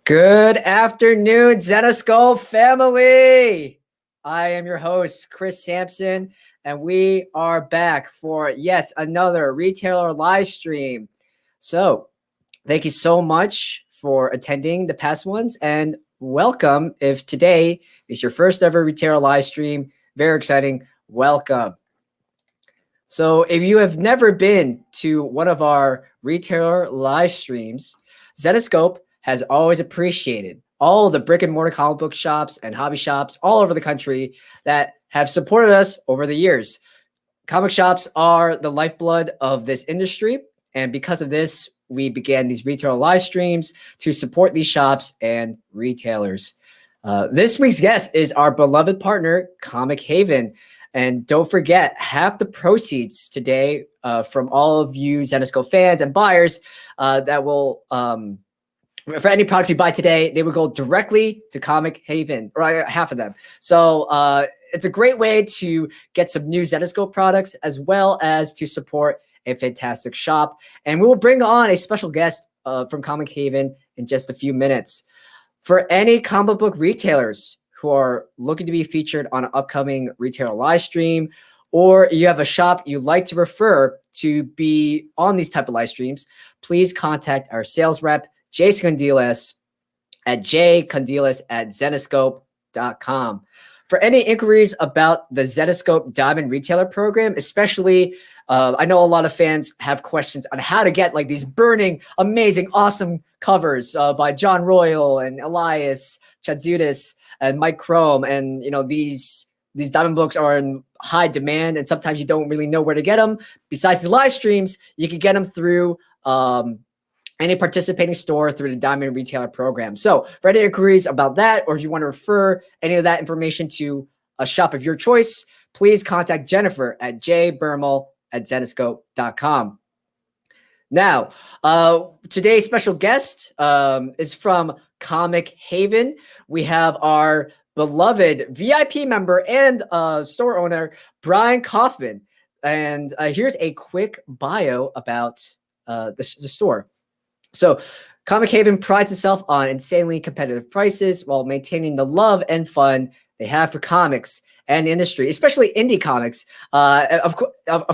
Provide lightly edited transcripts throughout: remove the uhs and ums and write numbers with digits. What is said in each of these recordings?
Good afternoon, Zenoscope family. I am your host, Chris Sampson, and we are back for yet another retailer live stream. So, thank you so much for attending the past ones, and welcome. If today is your first ever retailer live stream, very exciting. Welcome. So, if you have never been to one of our retailer live streams, Zenoscope has always appreciated all the brick and mortar comic book shops and hobby shops all over the country that have supported us over the years. Comic shops are the lifeblood of this industry, and because of this, we began these retailer live streams to support these shops and retailers. This week's guest is our beloved partner, Comic Haven. And don't forget, half the proceeds today from all of you Zenoscope fans and buyers that will, for any products you buy today, they will go directly to Comic Haven, or half of them. So it's a great way to get some new Zenoscope products as well as to support a fantastic shop. And we will bring on a special guest from Comic Haven in just a few minutes. For any comic book retailers who are looking to be featured on an upcoming retailer live stream, or you have a shop you'd like to refer to be on these type of live streams, please contact our sales rep, Jason Condilas at jcondilas@zenoscope.com. For any inquiries about the Zenoscope Diamond Retailer Program, especially, I know a lot of fans have questions on how to get like these burning, amazing, awesome covers by John Royle and Elias Chatzudis and Mike Krome, and these diamond books are in high demand, and sometimes you don't really know where to get them. Besides the live streams, you can get them through any participating store through the Diamond Retailer Program. So for any inquiries about that, or if you want to refer any of that information to a shop of your choice, please contact Jennifer at jbermel@zenoscope.com. Now, today's special guest is from Comic Haven. We have our beloved VIP member and store owner, Bryan Kaufman. And here's a quick bio about the store. So Comic Haven prides itself on insanely competitive prices while maintaining the love and fun they have for comics and industry, especially indie comics. Of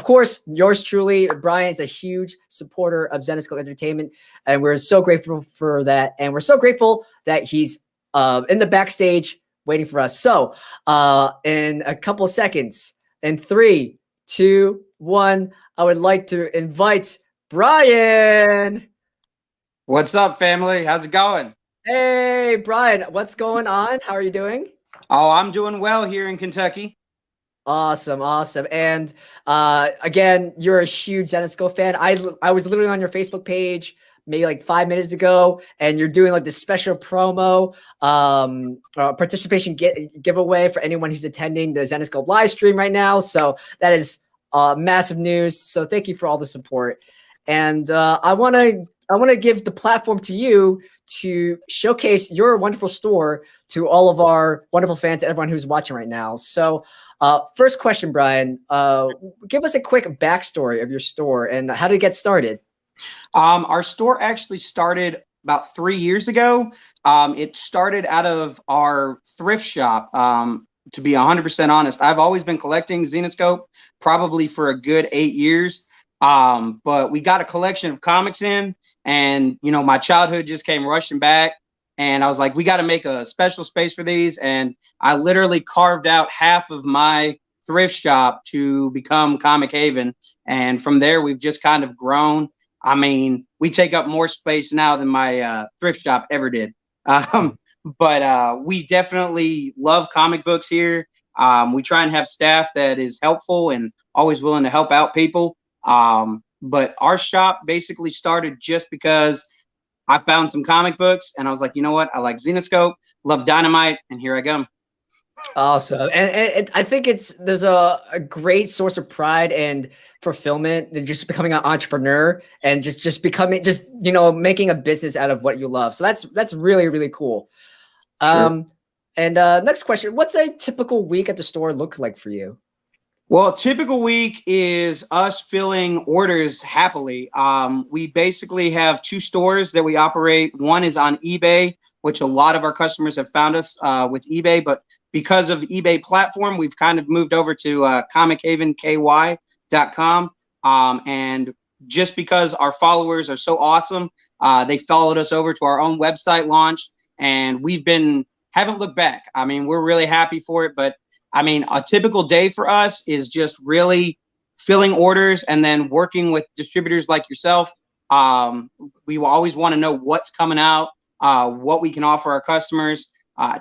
course, yours truly, Bryan, is a huge supporter of Zenoscope Entertainment, and we're so grateful for that. And we're so grateful that he's in the backstage waiting for us. So in a couple of seconds, in 3, 2, 1, I would like to invite Bryan. What's up, family? How's it going? Hey, Bryan, what's going on? How are you doing? Oh, I'm doing well here in Kentucky. Awesome. And again, you're a huge Zenoscope fan. I was literally on your Facebook page maybe like 5 minutes ago, and you're doing like this special promo participation giveaway for anyone who's attending the Zenoscope live stream right now. So that is massive news. So thank you for all the support. And I want to give the platform to you to showcase your wonderful store to all of our wonderful fans, everyone who's watching right now. So first question, Bryan, give us a quick backstory of your store and how did it get started? Our store actually started about 3 years ago. It started out of our thrift shop. To be 100% honest, I've always been collecting Zenoscope probably for a good 8 years. But we got a collection of comics in, and my childhood just came rushing back, and I was like, we got to make a special space for these. And I literally carved out half of my thrift shop to become Comic Haven, and from there we've just kind of grown. I mean, we take up more space now than my thrift shop ever did. But we definitely love comic books here. We try and have staff that is helpful and always willing to help out people. But our shop basically started just because I found some comic books and I was like, you know what? I like Zenoscope, love Dynamite, and here I go. Awesome. And I think there's a great source of pride and fulfillment in just becoming an entrepreneur and just becoming, making a business out of what you love. So that's really, really cool. Sure. And next question, what's a typical week at the store look like for you? Well, typical week is us filling orders happily. We basically have two stores that we operate. One is on eBay, which a lot of our customers have found us with eBay, but because of eBay platform, we've kind of moved over to comichavenky.com. And just because our followers are so awesome, they followed us over to our own website launch, and haven't looked back. I mean, we're really happy for it, but I mean, a typical day for us is just really filling orders and then working with distributors like yourself. We will always want to know what's coming out, what we can offer our customers,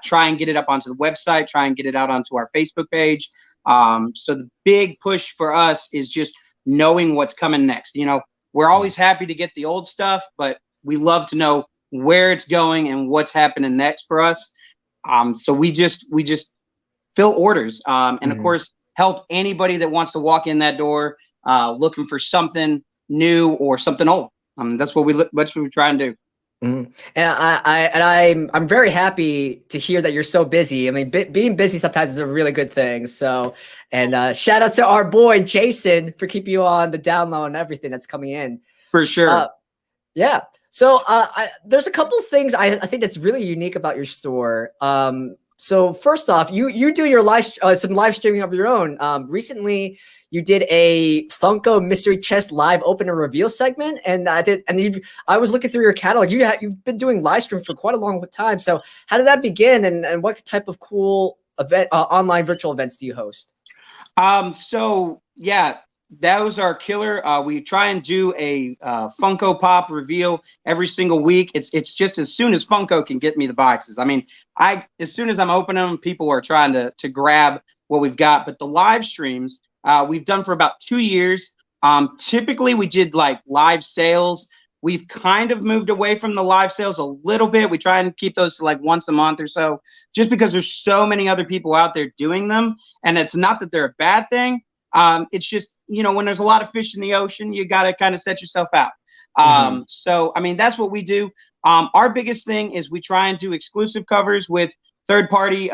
try and get it up onto the website, try and get it out onto our Facebook page. So the big push for us is just knowing what's coming next. You know, we're always happy to get the old stuff, but we love to know where it's going and what's happening next for us. So we just fill orders, and of course, help anybody that wants to walk in that door looking for something new or something old. That's what we try and do. And I'm very happy to hear that you're so busy. I mean, being busy sometimes is a really good thing. So, and shout out to our boy Jason for keeping you on the down low and everything that's coming in. For sure. Yeah. So there's a couple of things I think that's really unique about your store. So first off, you do your some live streaming of your own. Recently, you did a Funko Mystery Chest live open and reveal segment, and I was looking through your catalog. You've been doing live stream for quite a long time. So how did that begin, and what type of cool event online virtual events do you host? So yeah, those are killer. We try and do a Funko Pop reveal every single week. It's just as soon as Funko can get me the boxes. I mean, as soon as I'm opening them, people are trying to grab what we've got. But the live streams we've done for about 2 years. Typically, we did like live sales. We've kind of moved away from the live sales a little bit. We try and keep those to like once a month or so, just because there's so many other people out there doing them. And it's not that they're a bad thing. It's just, you know, when there's a lot of fish in the ocean, you got to kind of set yourself out. So, I mean, that's what we do. Our biggest thing is we try and do exclusive covers with third-party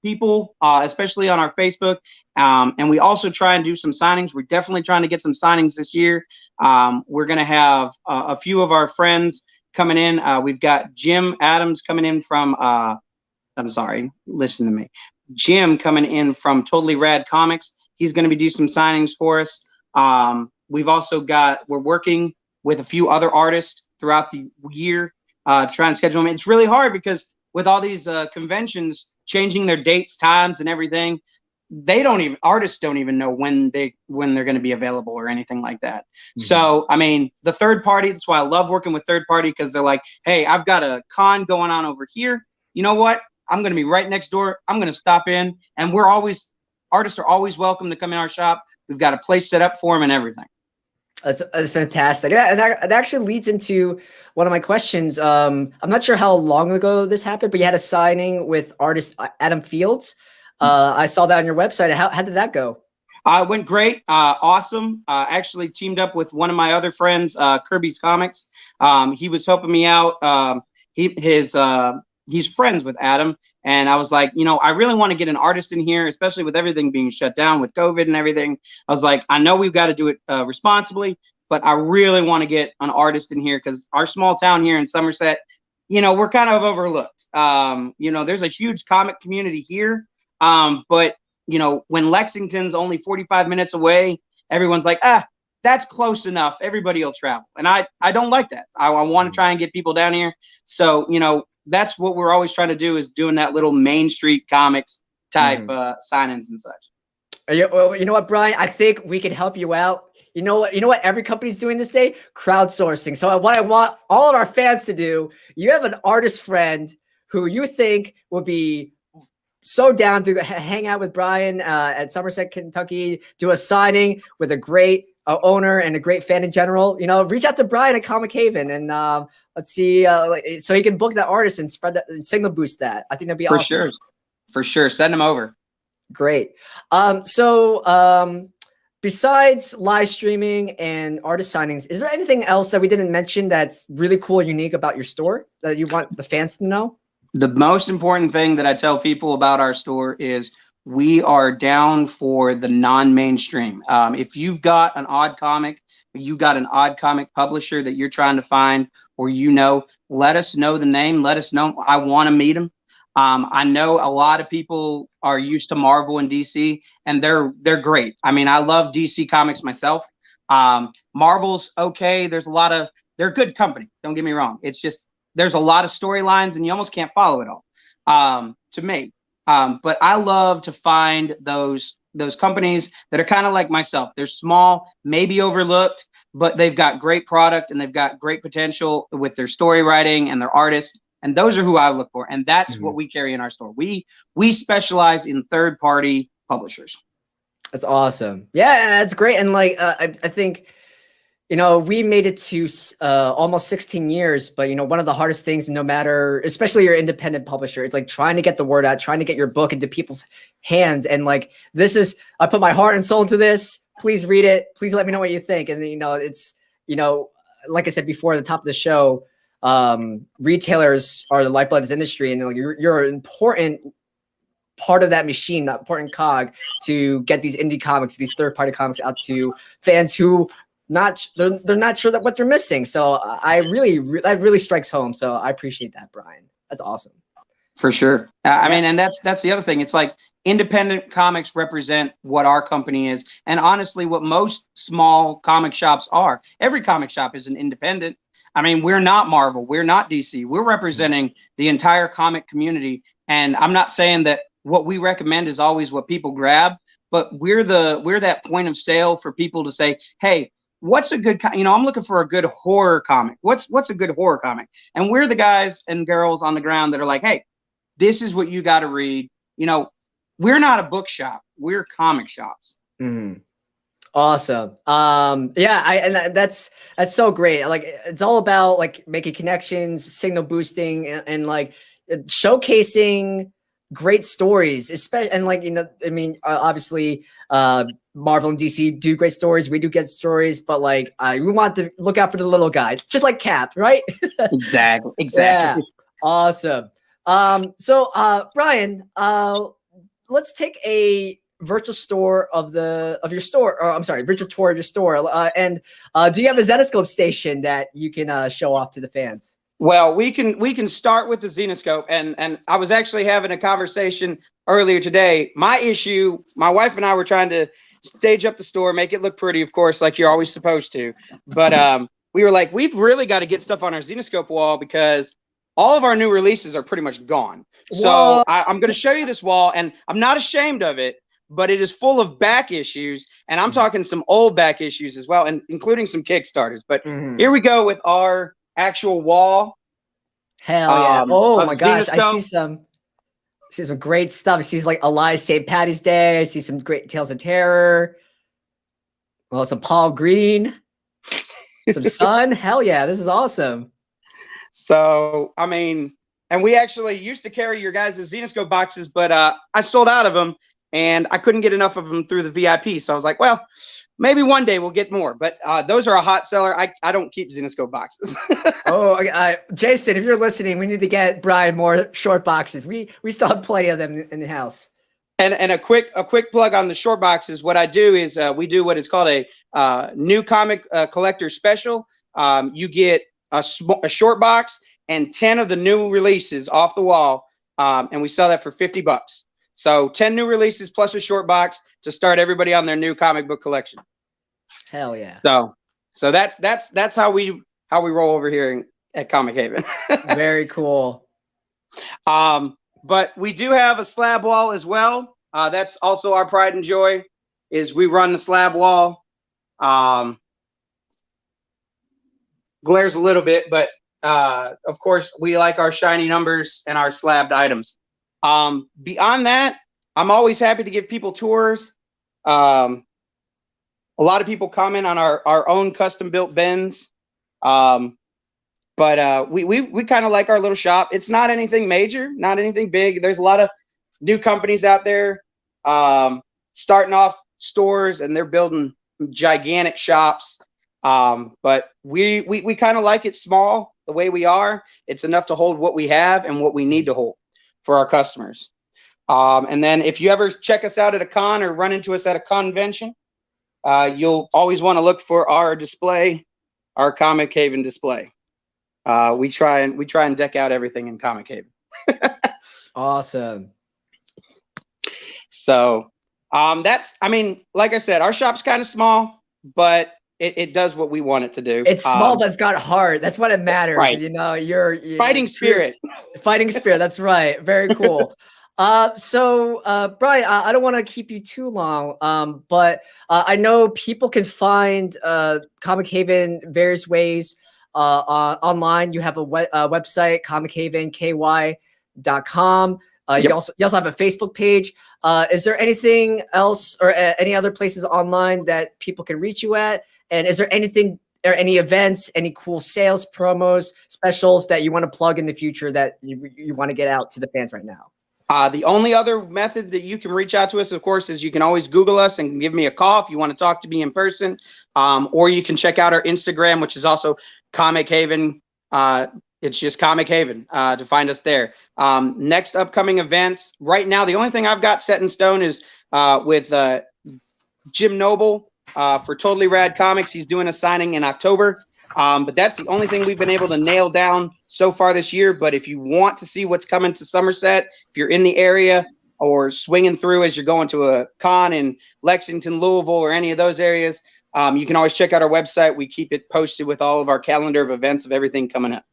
people, especially on our Facebook. And we also try and do some signings. We're definitely trying to get some signings this year. We're going to have a few of our friends coming in. We've got Jim Adams coming in from, I'm sorry, listen to me. Jim coming in from Totally Rad Comics. He's going to be doing some signings for us. We've also we're working with a few other artists throughout the year to try and schedule them. It's really hard because with all these conventions changing their dates, times, and everything, artists don't even know when they're going to be available or anything like that. So, I mean, the third party, that's why I love working with third party, because they're like, hey, I've got a con going on over here. You know what? I'm going to be right next door. I'm going to stop in, and artists are always welcome to come in our shop. We've got a place set up for them and everything. That's fantastic. And that actually leads into one of my questions. I'm not sure how long ago this happened, but you had a signing with artist Adam Fields. I saw that on your website. How did that go? It went great. Awesome. Actually teamed up with one of my other friends, Kirby's Comics. He was helping me out. He's friends with Adam. And I was like, you know, I really want to get an artist in here, especially with everything being shut down with COVID and everything. I was like, I know we've got to do it responsibly, but I really want to get an artist in here because our small town here in Somerset, you know, we're kind of overlooked. You know, there's a huge comic community here. But, you know, when Lexington's only 45 minutes away, everyone's like, that's close enough. Everybody will travel. And I don't like that. I want to try and get people down here. So, you know, that's what we're always trying to do, is doing that little Main Street Comics type signings and such. Well, you know what, Brian? I think we can help you out. You know what every company's doing this day? Crowdsourcing. So what I want all of our fans to do, you have an artist friend who you think will be so down to hang out with Brian at Somerset, Kentucky, do a signing with a great owner and a great fan in general, you know, reach out to Brian at Comic Haven and let's see, so he can book that artist and spread that and signal boost that. I think that'd be awesome. For sure. Send him over. Great. Besides live streaming and artist signings, is there anything else that we didn't mention that's really cool and unique about your store that you want the fans to know? The most important thing that I tell people about our store is we are down for the non-mainstream. If you've got an odd comic, you got an odd comic publisher that you're trying to find, or let us know the name. Let us know. I want to meet them. I know a lot of people are used to Marvel and DC, and they're great. I mean, I love DC comics myself. Marvel's okay. They're a good company. Don't get me wrong. It's just there's a lot of storylines, and you almost can't follow it all. To me, but I love to find those companies that are kind of like myself. They're small, maybe overlooked, but they've got great product and they've got great potential with their story writing and their artists. And those are who I look for. And that's what we carry in our store. We specialize in third-party publishers. That's awesome. Yeah, that's great. And like, I think, we made it to almost 16 years, but one of the hardest things, no matter, especially your independent publisher, it's like trying to get the word out, trying to get your book into people's hands. And like, I put my heart and soul into this. Please read it. Please let me know what you think. And it's, like I said before at the top of the show, retailers are the lifeblood of this industry. And like, you're an important part of that machine, that important cog to get these indie comics, these third-party comics out to fans who they're not sure that what they're missing. So that really strikes home. So I appreciate that, Bryan. That's awesome. For sure. I mean, and that's the other thing. It's like independent comics represent what our company is. And honestly, what most small comic shops are. Every comic shop is an independent. I mean, we're not Marvel. We're not DC. We're representing the entire comic community. And I'm not saying that what we recommend is always what people grab, but we're that point of sale for people to say, hey, what's a good, I'm looking for a good horror comic. What's a good horror comic? And we're the guys and girls on the ground that are like, hey, this is what you got to read. We're not a bookshop. We're comic shops. Mm-hmm. Awesome. And that's so great. Like, it's all about like making connections, signal boosting, and like showcasing great stories, especially, and like, obviously, Marvel and DC do great stories. We do get stories, but like, we want to look out for the little guy, just like Cap, right? Exactly. Yeah. Awesome. So, Bryan, let's take a virtual tour of your store. Or I'm sorry, virtual tour of your store. And do you have a Zenescope station that you can show off to the fans? Well, we can start with the Zenescope, and I was actually having a conversation earlier today. My wife and I were trying to stage up the store, make it look pretty, of course, like you're always supposed to. But we were like, we've really got to get stuff on our Zenescope wall because all of our new releases are pretty much gone. So I'm going to show you this wall, and I'm not ashamed of it, but it is full of back issues, and I'm talking some old back issues as well, and including some Kickstarters. But here we go with our actual wall. Hell yeah. Oh my gosh. I see some great stuff. I see like Elias St. Patty's Day. I see some great Tales of Terror. Well, some Paul Green, some Sun. Hell yeah. This is awesome. So, I mean, and we actually used to carry your guys' Zenescope boxes, but I sold out of them and I couldn't get enough of them through the VIP. So I was like, well, maybe one day we'll get more, but those are a hot seller. I don't keep Zenescope boxes. Jason, if you're listening, we need to get Bryan more short boxes. We still have plenty of them in the house. And a quick plug on the short boxes. What I do is we do what is called a new comic collector special. You get a short box and 10 of the new releases off the wall, and we sell that for $50. So 10 new releases plus a short box to start everybody on their new comic book collection. Hell yeah. So that's how we roll over here at Comic Haven. Very cool. But we do have a slab wall as well. That's also our pride and joy is we run the slab wall. Glares a little bit, but of course we like our shiny numbers and our slabbed items. Beyond that, I'm always happy to give people tours. A lot of people comment on our own custom built bins. But we kind of like our little shop. It's not anything major, not anything big. There's a lot of new companies out there starting off stores, and they're building gigantic shops. But we kind of like it small the way we are. It's enough to hold what we have and what we need to hold for our customers. And then if you ever check us out at a con or run into us at a convention, you'll always want to look for our display, our Comic Haven display. We try and deck out everything in Comic Haven. Awesome. So I mean, like I said, our shop's kind of small, but it does what we want it to do. It's small, but it's got heart. That's what it matters. Right. You know, you're fighting spirit. Fighting spirit. That's right. Very cool. So Bryan, I don't want to keep you too long, but I know people can find Comic Haven various ways online. You have a website, comichavenky.com. Yep. You also have a Facebook page. Is there anything else or any other places online that people can reach you at? And is there anything or any events, any cool sales, promos, specials that you want to plug in the future that you want to get out to the fans right now? The only other method that you can reach out to us, of course, is you can always Google us and give me a call if you want to talk to me in person. Or you can check out our Instagram, which is also Comic Haven. It's just Comic Haven to find us there. Next upcoming events. Right now, the only thing I've got set in stone is with Jim Noble for Totally Rad Comics. He's doing a signing in October. But that's the only thing we've been able to nail down so far this year. But if you want to see what's coming to Somerset, if you're in the area or swinging through as you're going to a con in Lexington, Louisville, or any of those areas, you can always check out our website. We keep it posted with all of our calendar of events of everything coming up.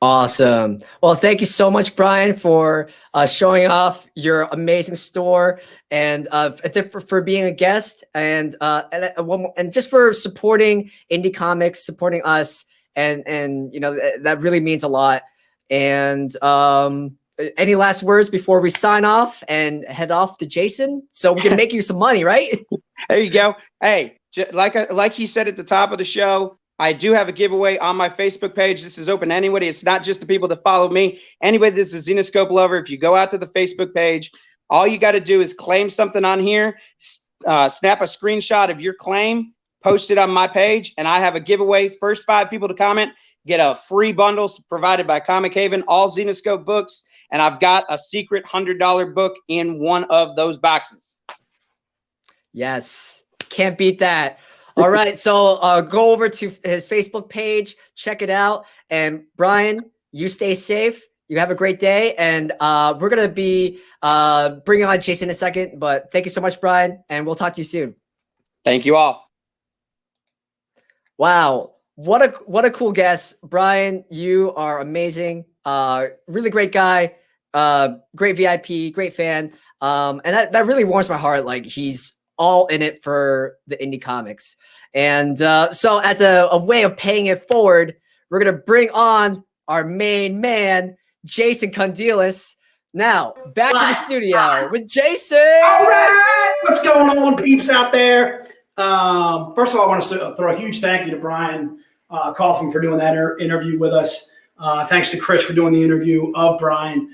Awesome. Well, thank you so much, Bryan, for showing off your amazing store and for being a guest and just for supporting indie comics, supporting us, and you know that really means a lot. And any last words before we sign off and head off to Jason so we can make you some money, right? There you go. Hey, like he said at the top of the show, I do have a giveaway on my Facebook page. This is open to anybody. It's not just the people that follow me. Anybody that's a Zenescope lover, if you go out to the Facebook page, all you got to do is claim something on here, snap a screenshot of your claim, post it on my page, and I have a giveaway. First 5 people to comment get a free bundle provided by Comic Haven, all Zenescope books, and I've got a secret $100 book in one of those boxes. Yes, can't beat that. All right, so go over to his Facebook page, check it out. And Bryan, you stay safe. You have a great day. And we're going to be bringing on Jason in a second. But thank you so much, Bryan. And we'll talk to you soon. Thank you all. Wow. What a cool guest. Bryan, you are amazing. Really great guy. Great VIP, great fan. And that really warms my heart. Like, he's all in it for the indie comics. And so as a way of paying it forward, we're going to bring on our main man, Jason Condelis. Now, back to the studio with Jason. All right. What's going on, peeps out there? First of all, I want to throw a huge thank you to Bryan Coughlin for doing that interview with us. Thanks to Chris for doing the interview of Bryan.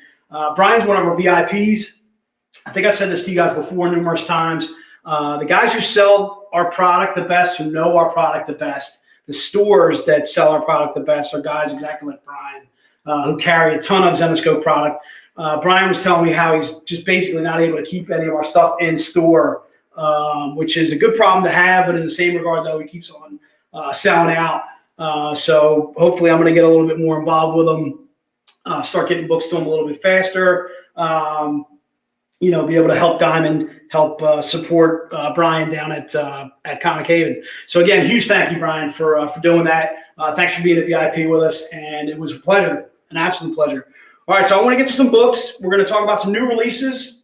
Bryan's one of our VIPs. I think I've said this to you guys before numerous times. The guys who sell our product the best, who know our product the best, the stores that sell our product the best are guys exactly like Bryan, who carry a ton of Zenescope product. Bryan was telling me how he's just basically not able to keep any of our stuff in store, which is a good problem to have, but in the same regard, though, he keeps on selling out. So hopefully I'm going to get a little bit more involved with him, start getting books to him a little bit faster. You know, be able to help Diamond, help support Bryan down at Comic Haven. So again, huge thank you, Bryan, for doing that. Thanks for being a VIP with us, and it was a pleasure, an absolute pleasure. All right, so I want to get to some books. We're going to talk about some new releases.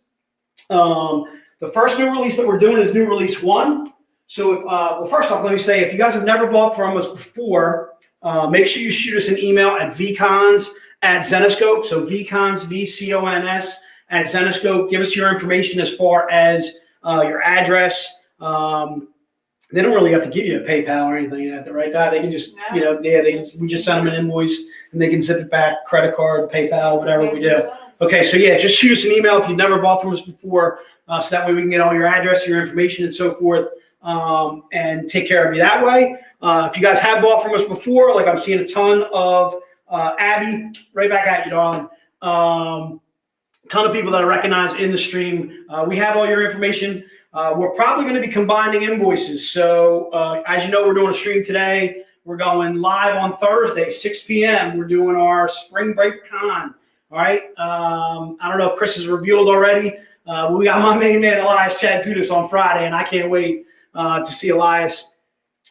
The first new release that we're doing is new release 1. So, well, first off, let me say, if you guys have never bought from us before, make sure you shoot us an email at vcons@Zenescope. So vcons, VCONS, at Zenescope. Give us your information as far as your address. They don't really have to give you a PayPal or anything like that, right? They can just, you know, we just send them an invoice and they can send it back, credit card, PayPal, whatever we do. Okay, so yeah, just shoot us an email if you've never bought from us before, so that way we can get all your address, your information, and so forth, and take care of you that way. If you guys have bought from us before, like I'm seeing a ton of Abby, right back at you, darling. ton of people that I recognize in the stream. We have all your information. We're probably going to be combining invoices. So as you know, we're doing a stream today. We're going live on Thursday, 6 p.m. We're doing our spring break con. All right. I don't know if Chris has revealed already. We got my main man, Elias Chadzudis, on Friday, and I can't wait to see Elias.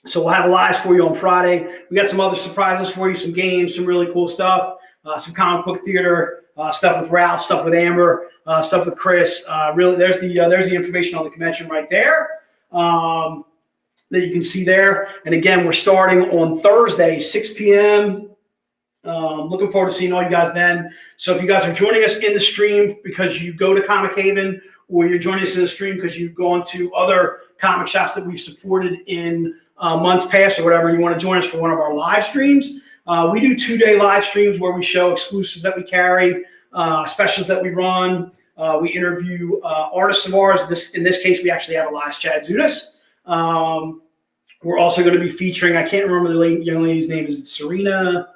So we'll have Elias for you on Friday. We got some other surprises for you, some games, some really cool stuff, some comic book theater, stuff with Ralph, stuff with Amber, stuff with Chris. Really, there's the information on the convention right there that you can see there. And again, we're starting on Thursday, 6 p.m. Looking forward to seeing all you guys then. So if you guys are joining us in the stream because you go to Comic Haven, or you're joining us in the stream because you've gone to other comic shops that we've supported in months past or whatever, and you want to join us for one of our live streams, we do 2-day live streams where we show exclusives that we carry, specials that we run. We interview artists of ours. In this case, we actually have Elias Chadzudis. We're also going to be featuring, I can't remember the young lady's name. Is it Serena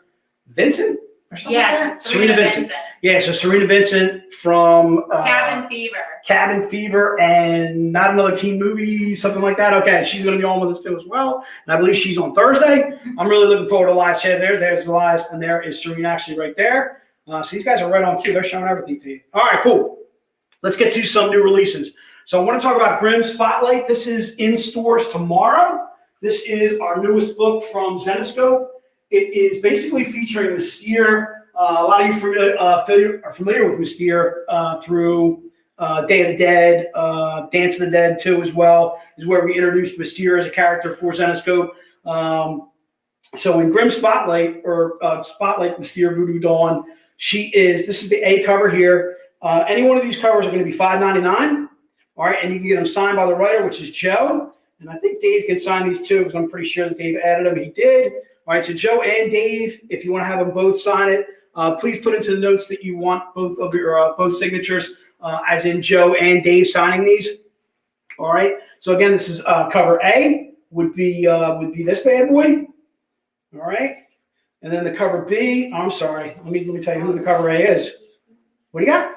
Vincent or something like that? Serena Vincent. Yeah, so Serena Vincent from Cabin Fever and Not Another Teen Movie, something like that. Okay, she's going to be on with us too as well. And I believe she's on Thursday. I'm really looking forward to Elias Chaz. There's Elias, and there is Serena actually right there. So these guys are right on cue. They're showing everything to you. All right, cool. Let's get to some new releases. So I want to talk about Grimm Spotlight. This is in stores tomorrow. This is our newest book from Zenescope. It is basically featuring Mystere. A lot of you are familiar with Mystere through Day of the Dead, Dance of the Dead too as well, is where we introduced Mystere as a character for Zenescope. So in Grimm Spotlight, or Spotlight Mystere VooDoo Dawn, this is the A cover here. Any one of these covers are going to be $5.99. All right, and you can get them signed by the writer, which is Joe. And I think Dave can sign these too, because I'm pretty sure that Dave added them. He did. All right, so Joe and Dave, if you want to have them both sign it, please put into the notes that you want both of your both signatures, as in Joe and Dave signing these. All right. So again, this is cover A would be this bad boy. All right. And then the cover B. I'm sorry. Let me tell you who the cover A is. What do you got?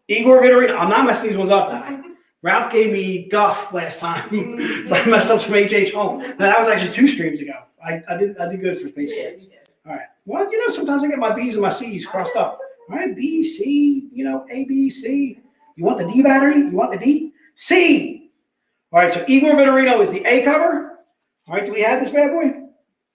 Igor Vitorino. I'm not messing these ones up now. Ralph gave me guff last time, so I messed up some HH home. Now, that was actually 2 streams ago. I did good for Space Kids. All right. Well, sometimes I get my B's and my C's crossed up. All right, B, C, A, B, C. You want the D battery? You want the D? C. All right, so Igor Vitorino is the A cover. All right, do we have this bad boy?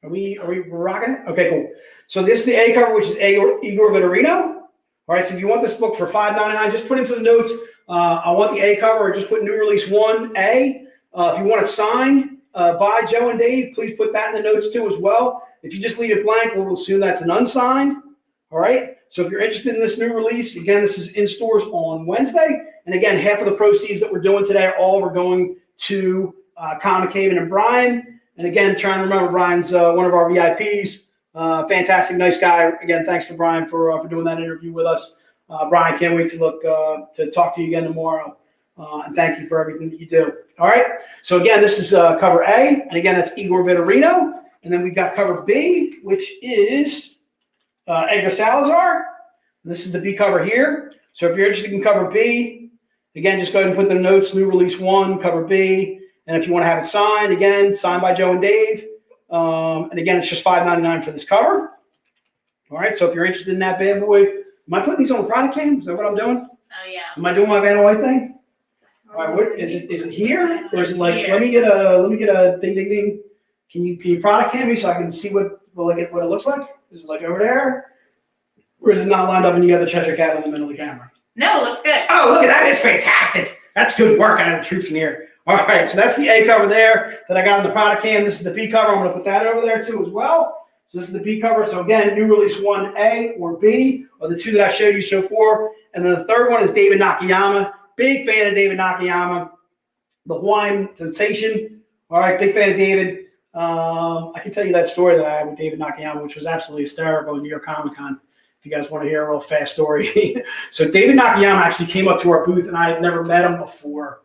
Are we rocking it? Okay, cool. So this is the A cover, which is Igor Vitorino. All right, so if you want this book for $5.99, just put into the notes, I want the A cover, or just put new release 1A. If you want it signed by Joe and Dave, please put that in the notes too as well. If you just leave it blank, we'll assume that's an unsigned. All right. So if you're interested in this new release, again, this is in stores on Wednesday. And again, half of the proceeds that we're doing today are going to Comic Haven and Bryan. And again, trying to remember, Bryan's one of our VIPs. Fantastic, nice guy. Again, thanks to Bryan for doing that interview with us. Bryan, can't wait to talk to you again tomorrow. And thank you for everything that you do. All right. So again, this is cover A. And again, that's Igor Vitorino. And then we've got cover B, which is Edgar Salazar. And this is the B cover here. So if you're interested in cover B, again, just go ahead and put the notes, new release 1, cover B. And if you want to have it signed, again, signed by Joe and Dave. And again, it's just $5.99 for this cover. All right. So if you're interested in that bad boy, am I putting these on the product cam? Is that what I'm doing? Oh, yeah. Am I doing my Vanna White thing? All right. What is it? Is it here? Or is it like, let me get a ding, ding, ding. Can you product cam me so I can see what it looks like? Is it like over there? Or is it not lined up and you got the Cheshire Cat in the middle of the camera? No, it looks good. Oh, look at that. It's fantastic. That's good work. I have the troops in here. All right. So that's the A cover there that I got in the product cam. This is the B cover. I'm going to put that over there too as well. So this is the B cover. So again, new release 1A or B are the 2 that I showed you so far. And then the third one is David Nakayama. Big fan of David Nakayama, the Hawaiian sensation. All right. Big fan of David. I can tell you that story that I had with David Nakayama, which was absolutely hysterical in New York Comic Con. If you guys want to hear a real fast story. So David Nakayama actually came up to our booth, and I had never met him before.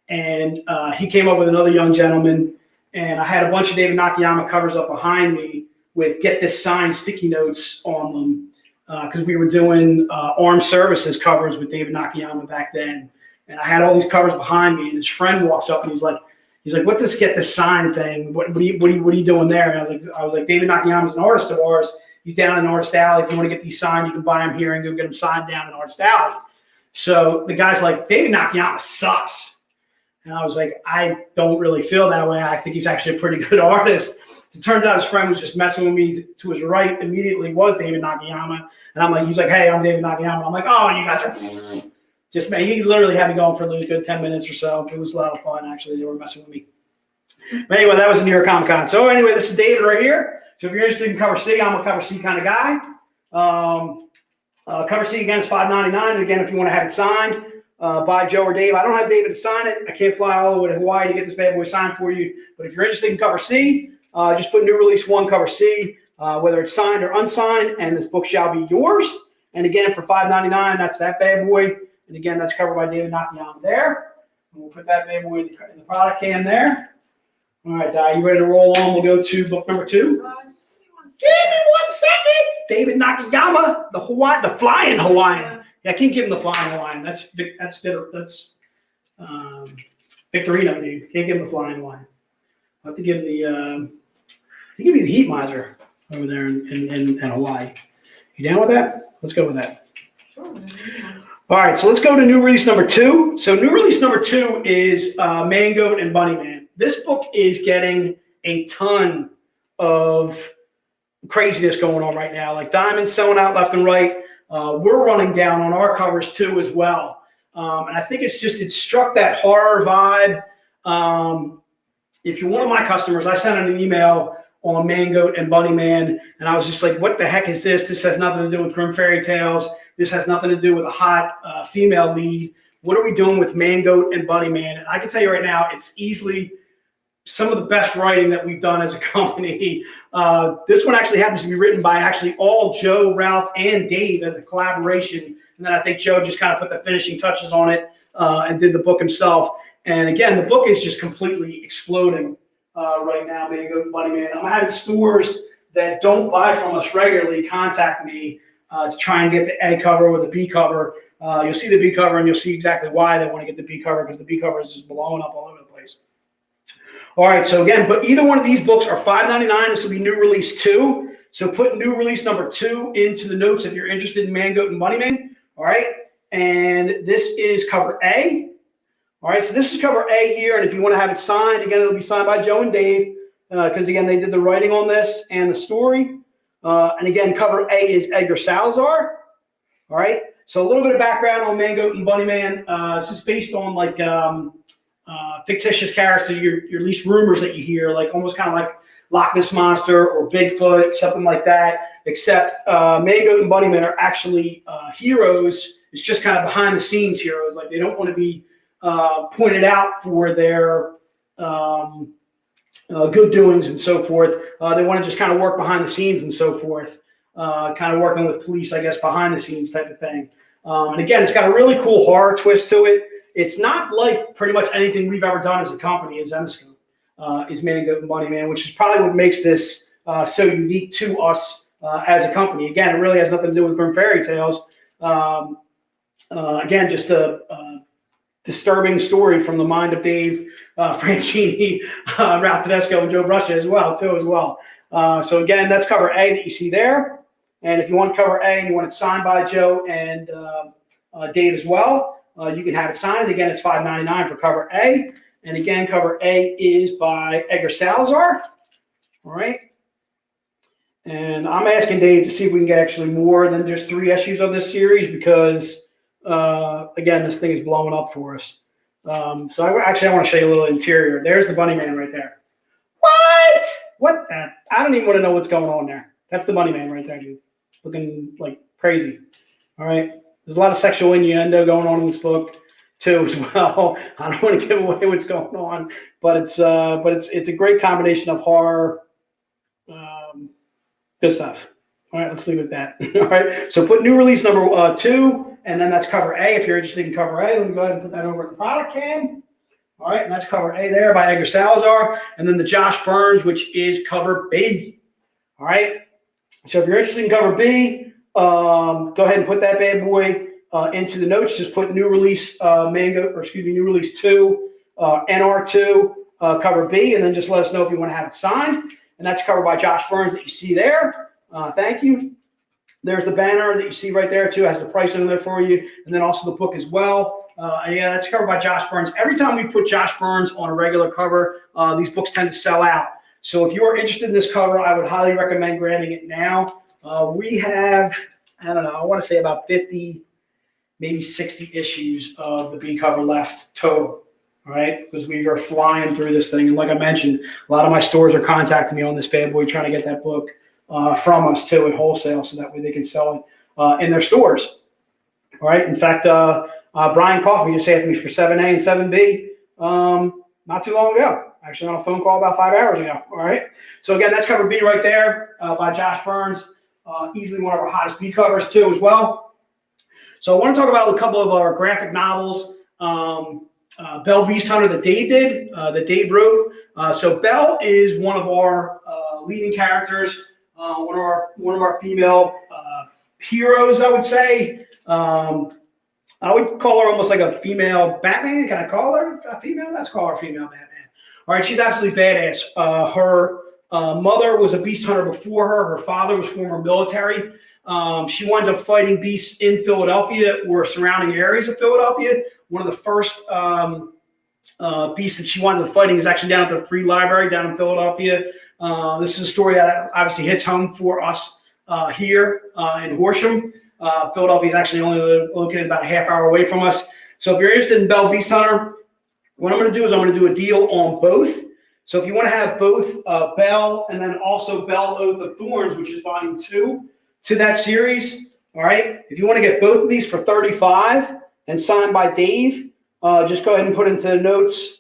And he came up with another young gentleman, and I had a bunch of David Nakayama covers up behind me with "Get This Signed" sticky notes on them. because we were doing armed services covers with David Nakayama back then. And I had all these covers behind me, and his friend walks up and he's like, what does get this sign thing? What are you doing there? And I was like, David Nakayama's an artist of ours. He's down in Artist Alley. If you want to get these signed, you can buy them here and go get them signed down in Artist Alley. So the guy's like, David Nakayama sucks. And I was like, I don't really feel that way. I think he's actually a pretty good artist. It turns out his friend was just messing with me. To his right immediately was David Nakayama. And I'm like, he's like, hey, I'm David Nakayama. I'm like, oh, you guys are just, man, he literally had me going for a good 10 minutes or so. It was a lot of fun, actually. They were messing with me. But anyway, that was a New York Comic Con. So anyway, this is David right here. So if you're interested in cover C, I'm a cover C kind of guy. Cover C, again, is $5.99. And again, if you want to have it signed by Joe or Dave. I don't have David to sign it. I can't fly all the way to Hawaii to get this bad boy signed for you. But if you're interested in cover C, just put new release 1 cover C, whether it's signed or unsigned, and this book shall be yours. And again, for $5.99, that's that bad boy. And again, that's covered by David Nakayama there. And we'll put that bad boy in the product can there. All right, Di, you ready to roll on? We'll go to book number 2. Just give me 1 second. Give me 1 second. David Nakayama, the flying Hawaiian. Yeah, I can't give him the flying Hawaiian. That's Victorino, dude. Can't give him the flying Hawaiian. I have to give him the give me the heat miser over there in Hawaii. You down with that? Let's go with that. Sure. All right, so let's go to new release number 2. So new release number 2 is Mangoat and Bunny Man. This book is getting a ton of craziness going on right now. Like diamonds selling out left and right. We're running down on our covers too as well. And I think it struck that horror vibe. If you're one of my customers, I sent an email on Mangoat and Bunny Man, and I was just like, what the heck is this? This has nothing to do with Grimm Fairy Tales. This has nothing to do with a hot female lead. What are we doing with Mangoat and Bunny Man? And I can tell you right now, it's easily some of the best writing that we've done as a company. This one actually happens to be written by actually all Joe, Ralph, and Dave as a collaboration. And then I think Joe just kind of put the finishing touches on it and did the book himself. And again, the book is just completely exploding right now, Mangoat and Bunny Man. I'm having stores that don't buy from us regularly contact me to try and get the A cover or the B cover. You'll see the B cover and you'll see exactly why they want to get the B cover, because the B cover is just blowing up all over the place. All right, so again, but either one of these books are $5.99. This will be new release 2. So put new release number 2 into the notes if you're interested in Mangoat and Bunny Man. All right, and this is cover A. All right, so this is cover A here, and if you want to have it signed, again, it'll be signed by Joe and Dave, because again, they did the writing on this and the story. And again, cover A is Edgar Salazar. All right, so a little bit of background on Mangoat and Bunny Man. This is based on like fictitious characters, your least rumors that you hear, like almost kind of like Loch Ness Monster or Bigfoot, something like that, except Mangoat and Bunny Man are actually heroes. It's just kind of behind the scenes heroes. Like they don't want to be pointed out for their good doings and so forth. They want to just kind of work behind the scenes and so forth, kind of working with police, I guess, behind the scenes type of thing. And again, it's got a really cool horror twist to it. It's not like pretty much anything we've ever done as a company as Zenescope, is Mangoat and Bunny Man, which is probably what makes this so unique to us as a company. Again, it really has nothing to do with Grimm Fairy Tales. Again, just a disturbing story from the mind of Dave Franchini, Ralph Tedesco, and Joe Bruscia as well. So again, that's cover A that you see there. And if you want cover A and you want it signed by Joe and Dave as well, you can have it signed. Again, it's $5.99 for cover A. And again, cover A is by Edgar Salazar. All right. And I'm asking Dave to see if we can get actually more than just 3 issues of this series, because again, this thing is blowing up for us. So I want to show you a little interior. There's the Bunny Man right there. What that? I don't even want to know what's going on there. That's the Bunny Man right there, dude. Looking like crazy. All right. There's a lot of sexual innuendo going on in this book too, as well. I don't want to give away what's going on, but it's a great combination of horror, good stuff. All right, let's leave it at that. All right, so put new release number 2, and then that's cover A. If you're interested in cover A, let me go ahead and put that over at the product can. All right, and that's cover A there by Edgar Salazar, and then the Josh Burns, which is cover B. All right, so if you're interested in cover B, Go ahead and put that bad boy into the notes. Just put new release new release 2, NR2, cover B, and then just let us know if you want to have it signed. And that's covered by Josh Burns that you see there. Thank you. There's the banner that you see right there too. It has the price on there for you, and then also the book as well. Yeah, that's covered by Josh Burns. Every time we put Josh Burns on a regular cover, these books tend to sell out. So if you're interested in this cover, I would highly recommend grabbing it now. We have, I don't know, I want to say about 50, maybe 60 issues of the B cover left total. All right, because we are flying through this thing. And like I mentioned, a lot of my stores are contacting me on this bad boy trying to get that book from us too at wholesale, so that way they can sell it in their stores. All right. In fact, Bryan called me just after me for 7A and 7B not too long ago. Actually, on a phone call about 5 hours ago. All right. So again, that's cover B right there by Josh Burns. Easily one of our hottest B covers too as well. So I want to talk about a couple of our graphic novels. Belle Beast Hunter that Dave did, that Dave wrote. So Belle is one of our leading characters, one of our female heroes, I would say. I would call her almost like a female Batman. Can I call her a female? Let's call her a female Batman. All right, she's absolutely badass. Her mother was a beast hunter before her. Her father was former military. She winds up fighting beasts in Philadelphia or surrounding areas of Philadelphia. One of the first beasts that she winds up fighting is actually down at the Free Library down in Philadelphia. This is a story that obviously hits home for us here in Horsham. Philadelphia is actually only located about a half hour away from us. So if you're interested in Belle Beast Hunter, what I'm going to do is I'm going to do a deal on both. So if you want to have both Belle and then also Belle Oath of Thorns, which is volume 2 to that series, all right, if you want to get both of these for $35 and signed by Dave, just go ahead and put into the notes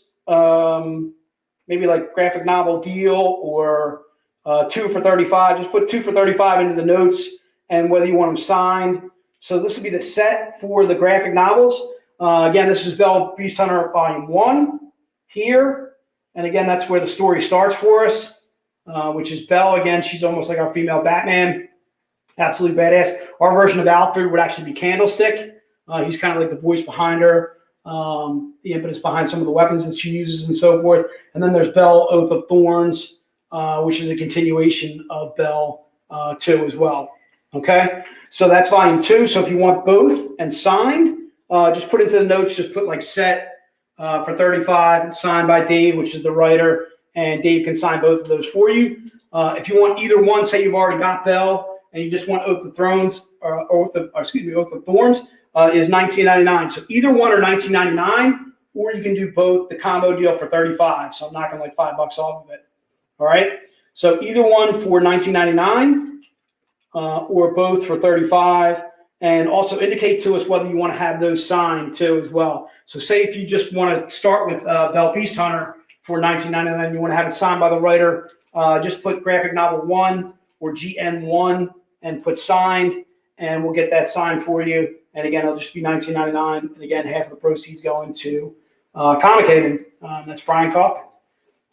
maybe like graphic novel deal or 2 for $35. Just put 2 for $35 into the notes and whether you want them signed. So this will be the set for the graphic novels. Again, this is Belle Beast Hunter volume 1 here. And again, that's where the story starts for us, which is Belle. Again, she's almost like our female Batman. Absolutely badass. Our version of Alfred would actually be Candlestick. He's kind of like the voice behind her, the impetus behind some of the weapons that she uses and so forth. And then there's Belle Oath of Thorns, which is a continuation of Belle 2 as well. Okay, so that's volume 2. So if you want both and signed, just put into the notes, just put like set for $35 and signed by Dave, which is the writer, and Dave can sign both of those for you. If you want either one, say you've already got Belle and you just want Oath of Thorns, Oath of Thorns is $19.99. So either one are $19.99, or you can do both the combo deal for $35. So I'm knocking like $5 off of it. All right. So either one for $19.99 or both for $35. And also indicate to us whether you want to have those signed too as well. So say if you just want to start with Belle Beast Hunter for $19.99, you want to have it signed by the writer, just put graphic novel 1 or GN1 and put signed, and we'll get that signed for you. And again, it'll just be $19.99. And again, half of the proceeds going to Comic Haven. That's Bryan Kaufman.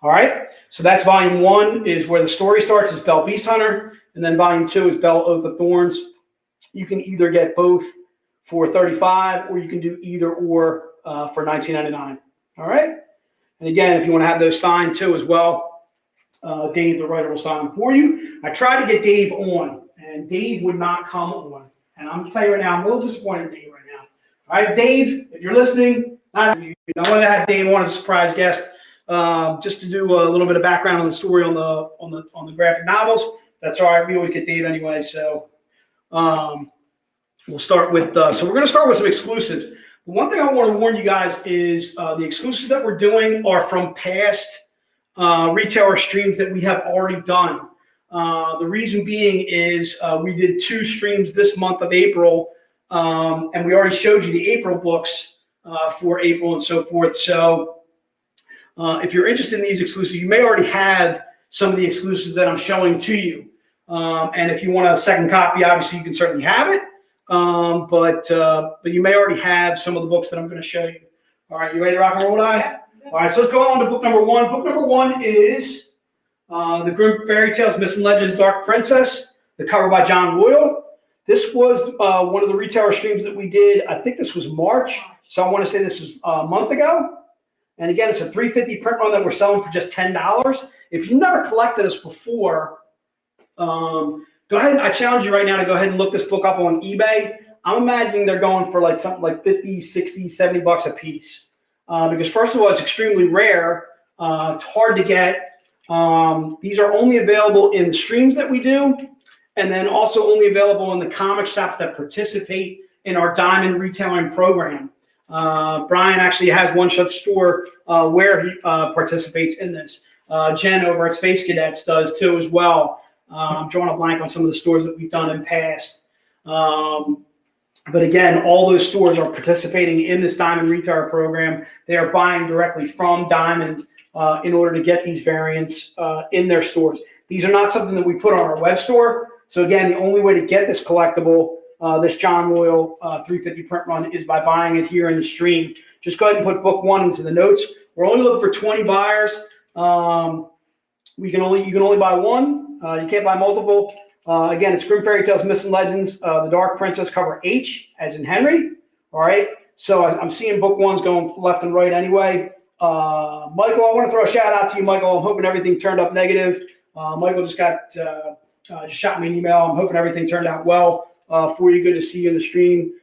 All right. So that's volume 1 is where the story starts, is Belle Beast Hunter. And then volume 2 is Belle Oath of Thorns. You can either get both for $35 or you can do either or for $19.99. All right. And again, if you want to have those signed too as well, Dave, the writer, will sign them for you. I tried to get Dave on, and Dave would not come on. And I'm telling you right now, I'm a little disappointed in Dave right now. All right, Dave, if you're listening, I wanted to have Dave on as a surprise guest, just to do a little bit of background on the story on the graphic novels. That's all right. We always get Dave anyway, so. We'll start with, so we're going to start with some exclusives. The one thing I want to warn you guys is the exclusives that we're doing are from past retailer streams that we have already done. The reason being is we did 2 streams this month of April, and we already showed you the April books for April and so forth. So if you're interested in these exclusives, you may already have some of the exclusives that I'm showing to you. And if you want a second copy, obviously you can certainly have it. But you may already have some of the books that I'm going to show you. All right, you ready to rock and roll, All right, so let's go on to book number 1. Book number 1 is the Grimm Fairy Tales, Myths and Legends, Dark Princess, the cover by John Royle. This was one of the retailer streams that we did. I think this was March. So I want to say this was a month ago. And again, it's a 350 print run that we're selling for just $10. If you've never collected us before, go ahead. I challenge you right now to go ahead and look this book up on eBay. I'm imagining they're going for like something like 50, 60, 70 bucks a piece. Because first of all, it's extremely rare. It's hard to get. These are only available in the streams that we do, and then also only available in the comic shops that participate in our diamond retailing program. Bryan actually has one such store where he participates in this. Jen over at Space Cadets does too as well. I'm drawing a blank on some of the stores that we've done in past. But again, all those stores are participating in this Diamond Retailer program. They are buying directly from Diamond in order to get these variants in their stores. These are not something that we put on our web store. So again, the only way to get this collectible, this John Royle 350 print run, is by buying it here in the stream. Just go ahead and put book 1 into the notes. We're only looking for 20 buyers. You can only buy one. You can't buy multiple. Again, it's Grimm Fairy Tales, Myths and Legends, The Dark Princess, cover H, as in Henry. All right. So I'm seeing book 1's going left and right anyway. Michael, I want to throw a shout out to you, Michael. I'm hoping everything turned up negative. Michael just shot me an email. I'm hoping everything turned out well for you. Good to see you in the stream.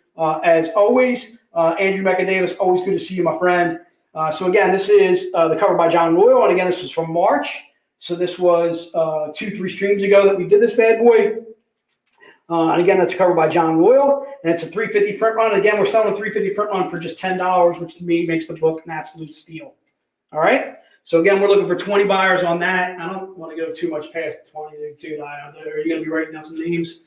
As always, Andrew Mecca Davis, always good to see you, my friend. So again, this is the cover by John Royle. And again, this was from March. So this was 2-3 streams ago that we did this bad boy. And again, that's covered by John Royle, and it's a 350 print run. And again, we're selling a 350 print run for just $10, which to me makes the book an absolute steal. All right. So again, we're looking for 20 buyers on that. I don't want to go too much past 20. Too. Are you going to be writing down some names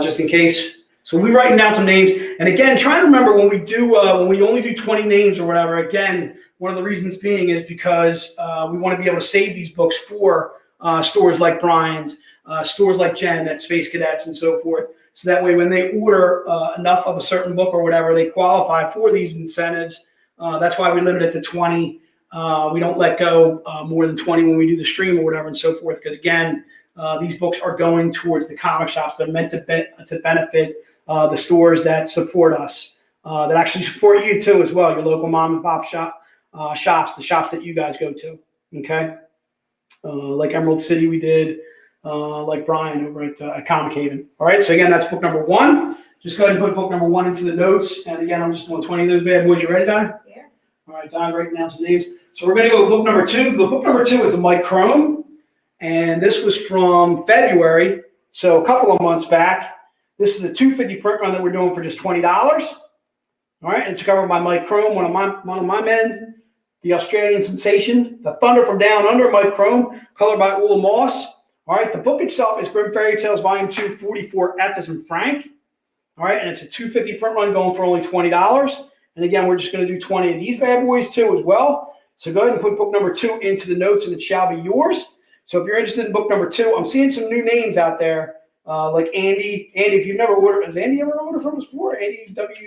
just in case? So we're writing down some names. And again, try to remember when we only do 20 names or whatever. Again, one of the reasons being is because we want to be able to save these books for stores like Bryan's, stores like Jen at Space Cadets and so forth. So that way, when they order enough of a certain book or whatever, they qualify for these incentives. That's why we limit it to 20. We don't let go more than 20 when we do the stream or whatever and so forth. Because again, these books are going towards the comic shops. They're meant to benefit the stores that support us, that actually support you too as well. Your local mom and pop shops, the shops that you guys go to. Okay, like Emerald City, we did. Like Bryan over at Comic Haven. All right, so again, that's book number 1. Just go ahead and put book number 1 into the notes. And again, I'm just doing 20 of those bad boys. You ready, Di? Yeah. All right, Di, writing down some names. So we're going to go book number 2. The book number 2 is the Mike Krome, and this was from February, so a couple of months back. This is a 250 print run that we're doing for just $20. All right, it's covered by Mike Krome, one of my men, the Australian sensation, the Thunder from Down Under, Mike Krome, colored by Ulla Moss. All right, the book itself is Grimm Fairy Tales, Volume 2, 44 F as in Frank. All right, and it's a 250 print run going for only $20. And again, we're just going to do 20 of these bad boys too as well. So go ahead and put book number 2 into the notes, and it shall be yours. So if you're interested in book number 2, I'm seeing some new names out there, like Andy. Andy, if you've never ordered, has Andy ever ordered from us before? Andy W-K?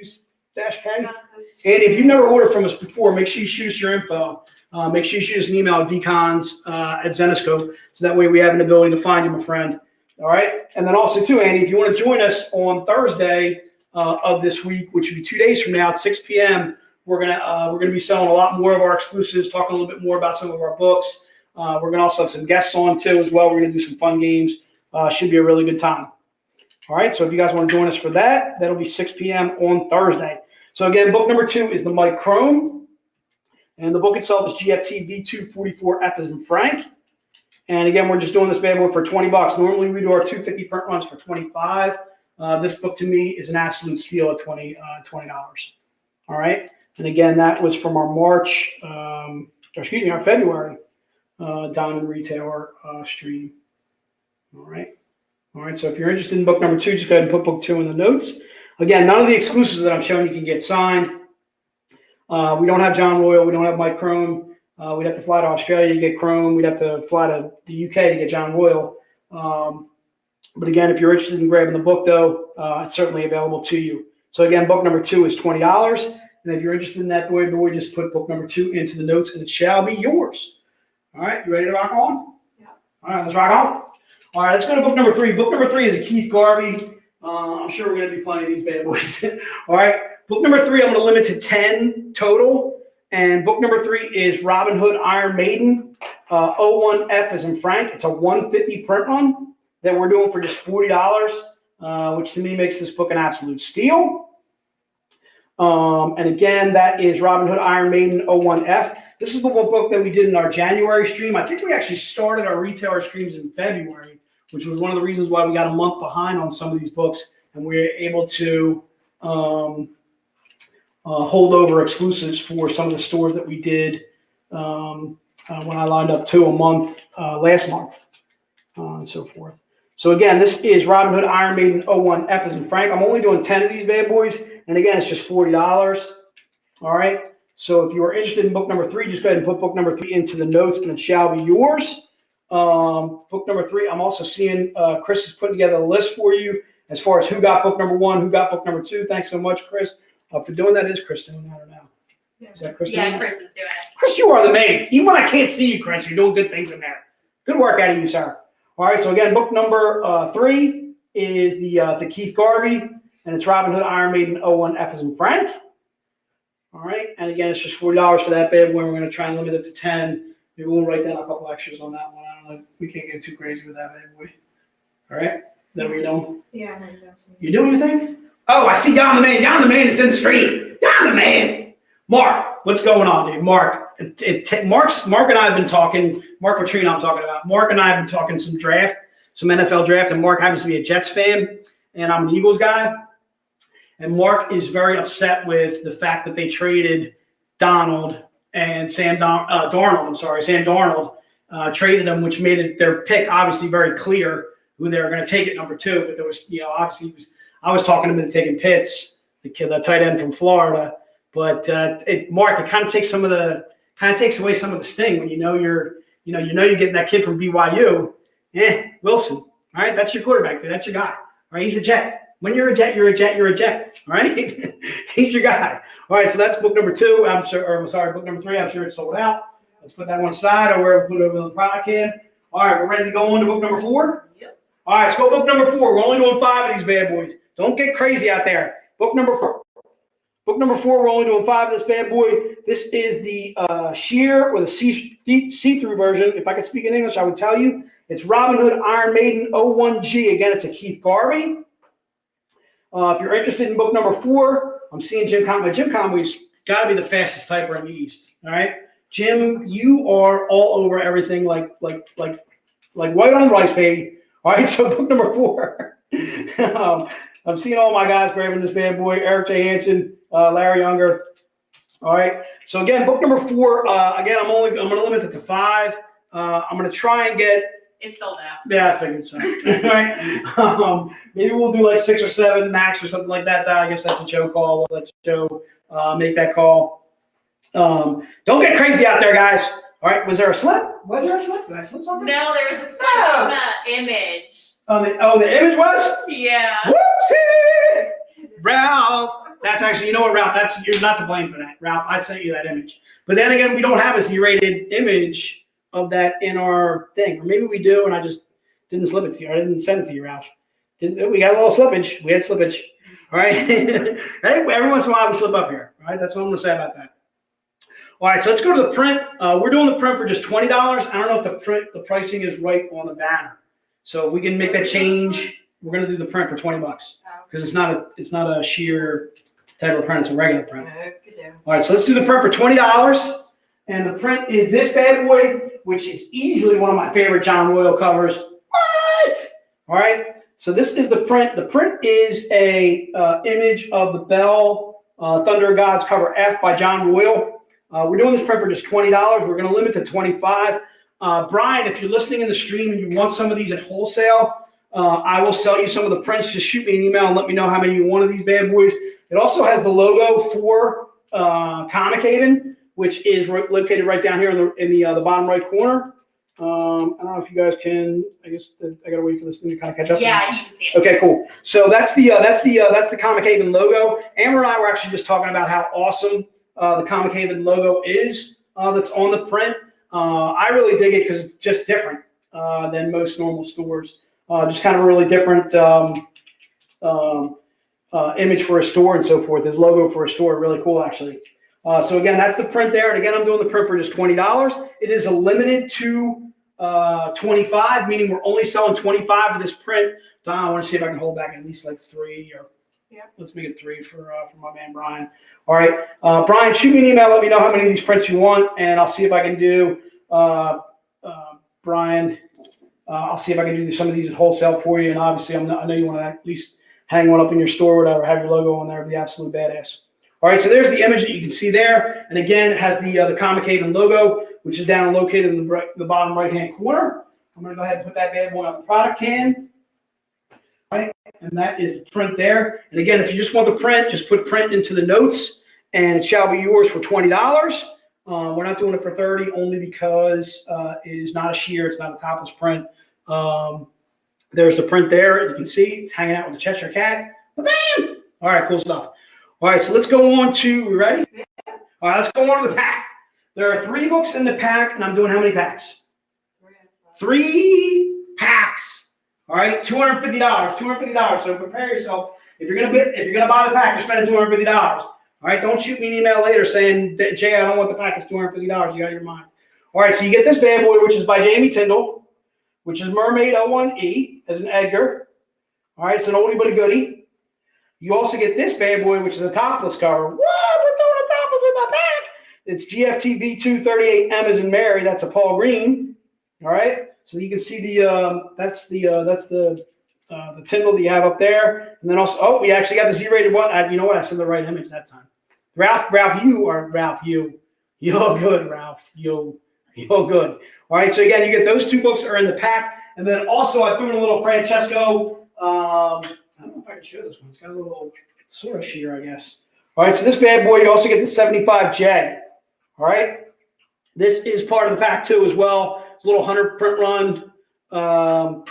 Andy, if you've never ordered from us before, make sure you shoot us your info. Make sure you shoot us an email at vcons at Zenoscope, so that way we have an ability to find you, my friend. All right. And then also, too, Andy, if you want to join us on Thursday of this week, which will be 2 days from now at 6 p.m., we're gonna be selling a lot more of our exclusives, talking a little bit more about some of our books. We're gonna also have some guests on too as well. We're gonna do some fun games. Should be a really good time. All right. So if you guys want to join us for that, that'll be 6 p.m. on Thursday. So again, book number 2 is the Mike Krome. And the book itself is GFT V244 F as in Frank. And again, we're just doing this bad boy for $20. Normally we do our 250 print runs for $25. This book to me is an absolute steal at $20. All right. And again, that was from our our February Diamond Retailer stream. All right. All right. So if you're interested in book number 2, just go ahead and put book 2 in the notes. Again, none of the exclusives that I'm showing you can get signed. We don't have John Royle. We don't have Mike Krome. We'd have to fly to Australia to get Krome. We'd have to fly to the UK to get John Royle. But again, if you're interested in grabbing the book, though, it's certainly available to you. So again, book number 2 is $20. And if you're interested in that boy, just put book number 2 into the notes, and it shall be yours. All right, you ready to rock on? Yeah. All right, let's rock on. All right, let's go to book number 3. Book number 3 is a Keith Garvey. I'm sure we're going to do plenty of these bad boys. All right. Book number 3, I'm going to limit to 10 total. And book number 3 is Robin Hood Iron Maiden, 01F as in Frank. It's a 150 print run that we're doing for just $40, which to me makes this book an absolute steal. And again, that is Robin Hood Iron Maiden 01F. This is the one book that we did in our January stream. I think we actually started our retailer streams in February, which was one of the reasons why we got a month behind on some of these books, and we were able to hold over exclusives for some of the stores that we did when I lined up 2 a month last month and so forth. So again, this is Robin Hood Iron Maiden 01F as in Frank. I'm only doing 10 of these bad boys, and again, it's just $40. All right. So if you are interested in book number 3, just go ahead and put book number 3 into the notes, and it shall be yours. Book number 3, I'm also seeing Chris is putting together a list for you as far as who got book number 1, who got book number 2. Thanks so much, Chris, for doing that. Is Chris doing that or no? Is that Chris doing that? Chris is doing it. Chris, you are the man. Even when I can't see you, Chris, you're doing good things in there. Good work out of you, sir. All right, so again, book number 3 is the Keith Garvey, and it's Robin Hood Iron Maiden 01F as in Frank. All right, and again, it's just $40 for that bad boy. We're going to try and limit it to 10. Maybe we'll write down a couple extras on that one. I don't know. We can't get too crazy with that bad boy. All right, is that what you're doing? Yeah. You doing anything? Oh, I see Don the man. Don the man is in the stream. Don the man. Mark, what's going on, dude? Mark, Mark and I have been talking. Mark Petrino, I'm talking about. Mark and I have been talking some NFL draft, and Mark happens to be a Jets fan, and I'm an Eagles guy. And Mark is very upset with the fact that they traded Donald and Sam Darnold traded them, which made it their pick obviously very clear who they were going to take at number 2. But there was, obviously I was talking to him into taking Pitts, the tight end from Florida. But Mark, it kind of takes away some of the sting when you know you're getting that kid from BYU. Wilson. All right, that's your quarterback, dude. That's your guy. All right, he's a Jet. When you're a Jet, you're a Jet. You're a Jet. All right, he's your guy. All right, so that's book number 2. Book number 3. I'm sure it's sold out. Let's put that one aside, or we'll put it over the product can. All right, we're ready to go on to book number 4. Yep. All right, let's go book number 4. We're only doing 5 of these bad boys. Don't get crazy out there. Book number 4. Book number 4. We're only doing 5 of this bad boy. This is the sheer or the see-through version. If I could speak in English, I would tell you. It's Robin Hood Iron Maiden 01G. Again, it's a Keith Garvey. If you're interested in book number 4, I'm seeing Jim Conway. Jim Conway's got to be the fastest typer in the East. All right, Jim, you are all over everything like white on rice, baby. All right, so book number 4. I'm seeing all my guys grabbing this bad boy. Eric J. Hansen, Larry Younger. All right, so again, book number 4. Again, I'm going to limit it to 5. I'm going to try and get. It's sold out. Yeah, I figured so. All right. Maybe we'll do like 6 or 7 max or something like that. I guess that's a Joe call. We'll let Joe make that call. Don't get crazy out there, guys. All right. Was there a slip? Was there a slip? Did I slip something? No, there was a slip on the image. The image was? Yeah. Whoopsie! Ralph. That's actually, you know what, Ralph? You're not to blame for that. Ralph, I sent you that image. But then again, we don't have a Z-rated image of that in our thing, or maybe we do, and I just didn't slip it to you. I didn't send it to you, Ralph. We got a little slippage. We had slippage. All right. Hey, every once in a while we slip up here. All right. That's what I'm going to say about that. All right. So let's go to the print. We're doing the print for just $20. I don't know if the pricing is right on the banner. So if we can make that change, we're going to do the print for $20 because it's not a sheer type of print. It's a regular print. All right. So let's do the print for $20. And the print is this bad boy, which is easily one of my favorite John Royle covers. What? All right. So this is the print. The print is a image of the BELLE Thunder Gods cover F by John Royle. We're doing this print for just $20. We're going to limit to 25. Bryan, if you're listening in the stream and you want some of these at wholesale, I will sell you some of the prints. Just shoot me an email and let me know how many you want of these bad boys. It also has the logo for Comic Haven, which is located right down here in the bottom right corner. I don't know if you guys can. I guess I gotta wait for this thing to kind of catch up. Yeah, you can see it. Okay, cool. So that's the Comic Haven logo. Amber and I were actually just talking about how awesome the Comic Haven logo is that's on the print. I really dig it because it's just different than most normal stores. Just kind of a really different image for a store and so forth. His logo for a store, really cool actually. So again, that's the print there. And again, I'm doing the print for just $20. It is a limited to 25, meaning we're only selling 25 of this print. Don, I want to see if I can hold back at least like 3 or let's make it 3 for my man Bryan. All right, Bryan, shoot me an email. Let me know how many of these prints you want, and I'll see if I can do Bryan. I'll see if I can do some of these at wholesale for you. And obviously, I know you want to at least hang one up in your store, or whatever. Have your logo on there. It'd be absolutely badass. All right, so there's the image that you can see there, and again, it has the Comic Haven logo, which is down and located in the bottom right-hand corner. I'm going to go ahead and put that bad boy on the product can. Right, and that is the print there. And again, if you just want the print, just put print into the notes, and it shall be yours for $20. We're not doing it for $30 only because it is not a sheer, it's not a topless print. There's the print there. You can see it's hanging out with the Cheshire Cat. Bam! All right, cool stuff. All right, so let's go on to, you ready? All right, let's go on to the pack. There are 3 books in the pack, and I'm doing how many packs? 3 packs. All right, $250. $250. So prepare yourself. If you're gonna buy the pack, you're spending $250. All right, don't shoot me an email later saying, Jay, I don't want the pack. It's $250. You got your mind. All right, so you get this bad boy, which is by Jamie Tyndall, which is Mermaid 01E as an Edgar. All right, it's an oldie but a goodie. You also get this bad boy, which is a topless cover. Whoa, we're doing a topless in the pack. It's GFT V238M as in Mary. That's a Paul Green. All right. So you can see that's the Tyndall that you have up there, and then also we actually got the Z-rated one. You know what? I said the right image that time. Ralph, you good, Ralph, you good. All right. So again, you get those 2 books are in the pack, and then also I threw in a little Franchesco. I don't know if I can show this one. It's got a little sort of sheer, I guess. All right. So this bad boy, you also get the 75J. All right. This is part of the pack too as well. It's a little 100 print run,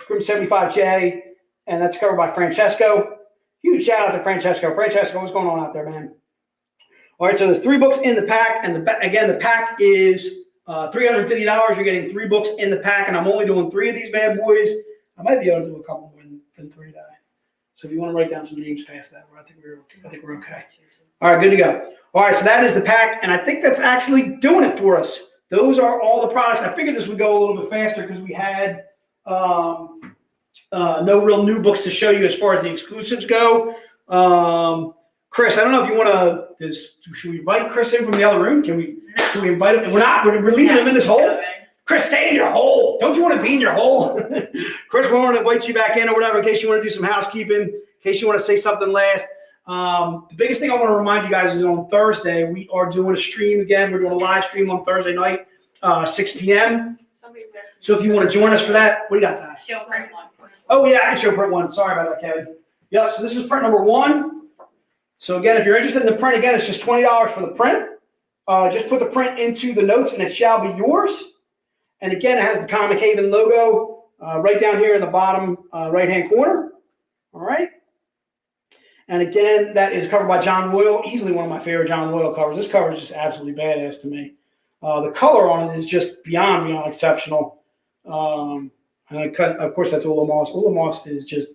Grimm 75J, and that's covered by Franchesco. Huge shout out to Franchesco. Franchesco, what's going on out there, man? All right, so there's 3 books in the pack, and again, the pack is $350. You're getting 3 books in the pack, and I'm only doing 3 of these bad boys. I might be able to do a couple more than 3 today. So if you want to write down some names past that, I think we're okay. All right, good to go. All right, so that is the pack, and I think that's actually doing it for us. Those are all the products. I figured this would go a little bit faster because we had no real new books to show you as far as the exclusives go. Chris, I don't know if you want to. Should we invite Chris in from the other room? Should we invite him? We're leaving him in this hole. Chris, stay in your hole. Don't you want to be in your hole? Chris, we want to invite you back in or whatever in case you want to do some housekeeping, in case you want to say something last. The biggest thing I want to remind you guys is on Thursday, we are doing a stream again. We're doing a live stream on Thursday night, 6 p.m. So if you want to join us for that, what do you got, Ty? Show print 1. Oh, yeah, I can show print 1. Sorry about that, Kevin. Yep, so this is print number 1. So again, if you're interested in the print, again, it's just $20 for the print. Just put the print into the notes and it shall be yours. And again, it has the Comic Haven logo right down here in the bottom right-hand corner. All right. And again, that is covered by John Royle, easily one of my favorite John Royle covers. This cover is just absolutely badass to me. The color on it is just beyond exceptional. And of course, that's Ulla Moss. Ulla Moss is just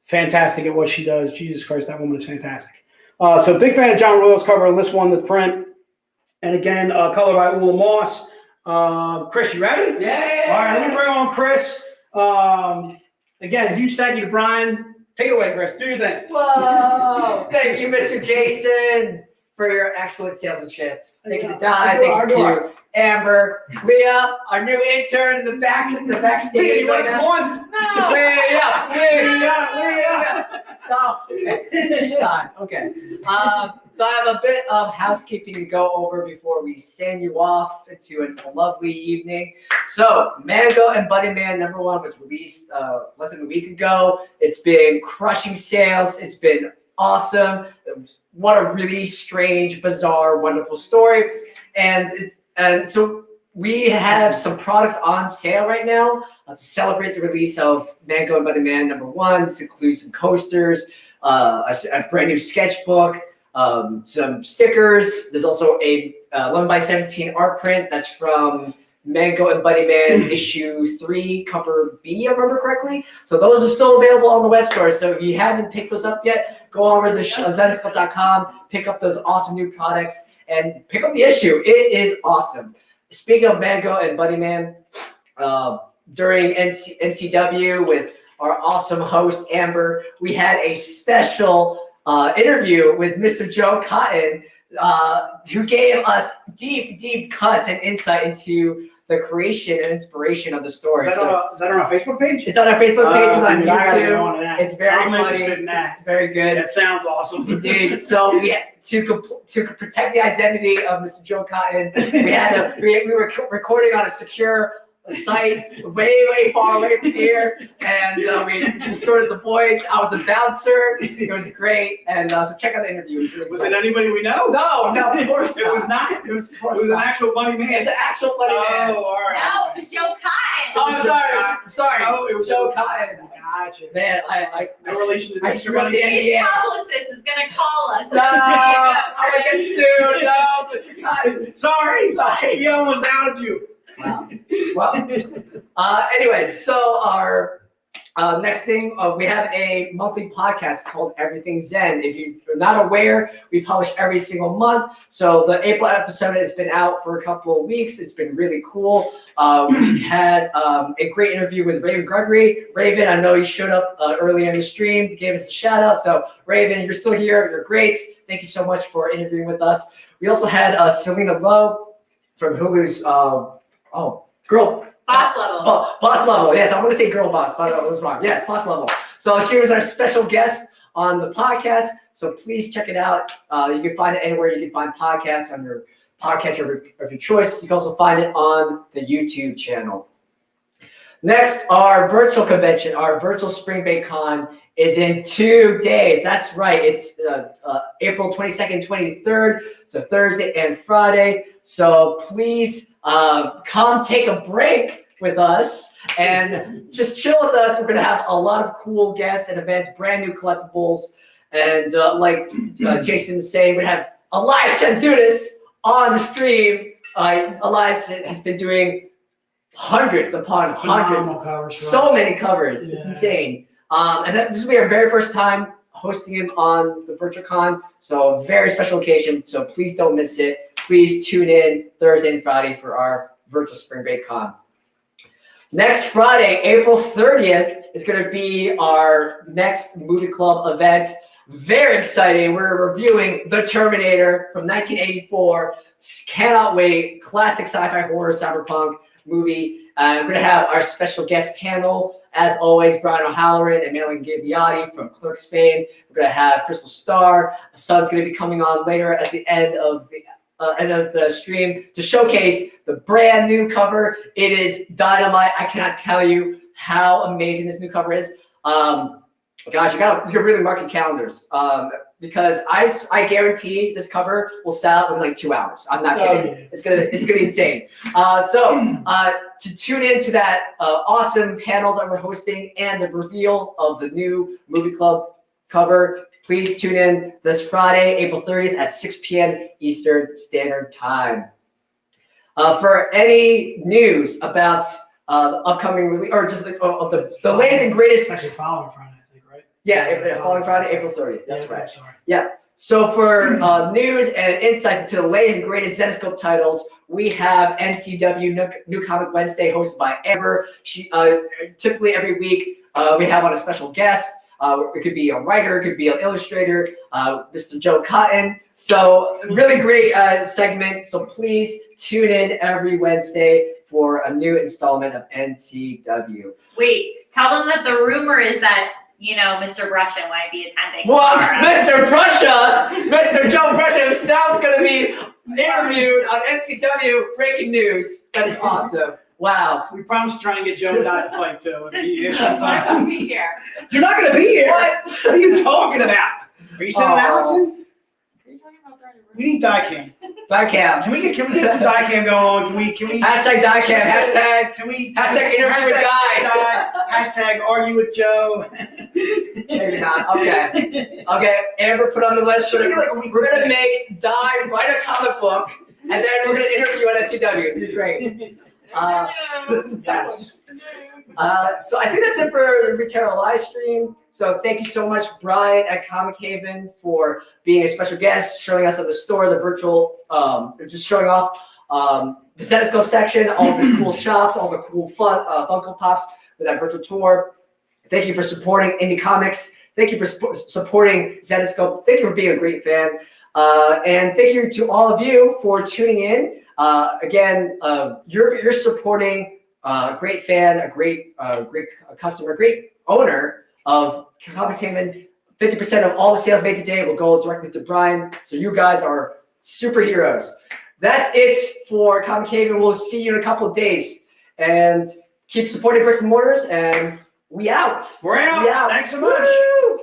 fantastic at what she does. Jesus Christ, that woman is fantastic. So big fan of John Royle's cover on this one, the print. And again, color by Ulla Moss. Chris, you ready? Yeah. All right, let me bring on Chris. Again, huge thank you to Bryan. Take it away, Chris. Do your thing. Whoa! Thank you, Mr. Jason, for your excellent salesmanship. Thank you to Don. Thank you to Amber, Leah, our new intern in the backstage. You want to come on? No. Leah. No, okay. She's fine. Okay. So I have a bit of housekeeping to go over before we send you off into a lovely evening. So Mango and Buddy Man #1 was released less than a week ago. It's been crushing sales. It's been awesome. What a really strange, bizarre, wonderful story. And so we have some products on sale right now to celebrate the release of Mango and Buddy Man #1. This includes some coasters, a brand new sketchbook, some stickers. There's also a 11x17 art print that's from Mango and Bunny Man issue 3, cover B, I remember correctly. So those are still available on the web store. So if you haven't picked those up yet, go over to zetascope.com, pick up those awesome new products, and pick up the issue. It is awesome. Speaking of Mango and Bunny Man, during NCW with our awesome host, Amber, we had a special interview with Mr. Joe Cotton, who gave us deep cuts and insight into the creation and inspiration of the story. Is that on our Facebook page? It's on our Facebook page. It's on dude, I gotta get YouTube. on to that. It's very I'm funny. interested in that. It's very good. That sounds awesome. Indeed. So we had to protect the identity of Mr. Joe Cotton. We were recording on a secure site way far away from here, and we distorted the voice. I was the bouncer. It was great, and so check out the interview. Was it anybody we know? No, of course It not. was not. It was, of It course was an not. actual bunny man. It's an actual Bunny Man. Oh, all right. No, it was Joe Cotton. Oh, I'm sorry. Oh, it was Joe Cotton. Gotcha. Man, I No relation to I Mr. screwed Bunny. the His NDA. publicist is gonna call us. No, I'm gonna get sued. No, Mr. Cotton. Sorry. He almost outed you. Wow. Well, anyway, so our next thing, we have a monthly podcast called Everything Zen. If you're not aware, we publish every single month. So the April episode has been out for a couple of weeks. It's been really cool. We've had a great interview with Raven Gregory. Raven, I know you showed up earlier in the stream to give us a shout out. So Raven, you're still here. You're great. Thank you so much for interviewing with us. We also had Selena Lowe from Hulu's girl. Boss level. Boss level. Yes, I want to say girl boss, but I was wrong. Yes, boss level. So she was our special guest on the podcast. So please check it out. You can find it anywhere you can find podcasts on your podcatcher of your choice. You can also find it on the YouTube channel. Next, our virtual convention, our virtual Spring Bay Con is in 2 days. That's right. It's April 22nd, 23rd. So Thursday and Friday. So please come take a break with us and just chill with us. We're going to have a lot of cool guests and events, brand new collectibles. And like Jason was saying, we have Elias Chanzutis on the stream. Elias has been doing hundreds upon hundreds. Covers So many covers. Yeah. It's insane. And this will be our very first time hosting him on the VirtualCon. So very special occasion. So please don't miss it. Please tune in Thursday and Friday for our virtual Spring Break Con. Next Friday, April 30th, is going to be our next movie club event. Very exciting. We're reviewing The Terminator from 1984. Cannot wait. Classic sci-fi horror cyberpunk movie. We're going to have our special guest panel, as always, Brian O'Halloran and Marilyn Gagliotti from Clerks fame. We're going to have Crystal Starr. Sun's going to be coming on later at the end of the stream to showcase the brand new cover. It is dynamite. I cannot tell you how amazing this new cover is. Gosh, you're really marking calendars because I guarantee this cover will sell out in like 2 hours. I'm not kidding. Yeah. It's gonna be insane. To tune into that awesome panel that we're hosting and the reveal of the new movie club cover, please tune in this Friday, April 30th at 6 p.m. Eastern Standard Time. For any news about the upcoming release, or just the latest and greatest. It's actually following Friday, I think, right? Yeah, following Friday, April 30th. That's Yeah, right. Sorry. Yeah. So for news and insights into the latest and greatest Zetascope titles, we have NCW New Comic Wednesday hosted by Amber. She typically every week we have on a special guest. It could be a writer, it could be an illustrator, Mr. Joe Cotton. So really great segment. So please tune in every Wednesday for a new installment of NCW. Wait, tell them that the rumor is that, Mr. Brusha might be attending. Well, tomorrow. Mr. Brusha, Mr. Joe Brusha himself going to be interviewed on NCW Breaking News. That is awesome. Wow. We promised to try and get Joe and I to fight too. I'm not gonna be here. You're not going to be here. What? What are you talking about? Are you sending Oh. Alex in? Are you talking about throwing We need diecam. Diecam. Can we get some diecam going on? Can we? Hashtag Diecam. Hashtag. Can we? Hashtag interview with Guy. Hashtag argue with Joe. Maybe not. Okay. Okay. Amber put on the list. Should we get like a week? We're going to make Di write a comic book, and then we're going to interview on SCW. It's great. Yes. So I think that's it for the retailer live stream. So thank you so much, Bryan at Comic Haven, for being a special guest, showing us at the store, the virtual, just showing off the Zetascope section, all of the cool shops, all the cool Funko Pops with that virtual tour. Thank you for supporting indie comics. Thank you for supporting Zetascope. Thank you for being a great fan. And thank you to all of you for tuning in. Again, you're supporting a great fan, a great customer, a great owner of Comics Haven. 50% of all the sales made today will go directly to Bryan. So you guys are superheroes. That's it for Comic Haven. We'll see you in a couple of days. And keep supporting bricks and mortars. And we out. We're out. We out. Thanks so much. Woo!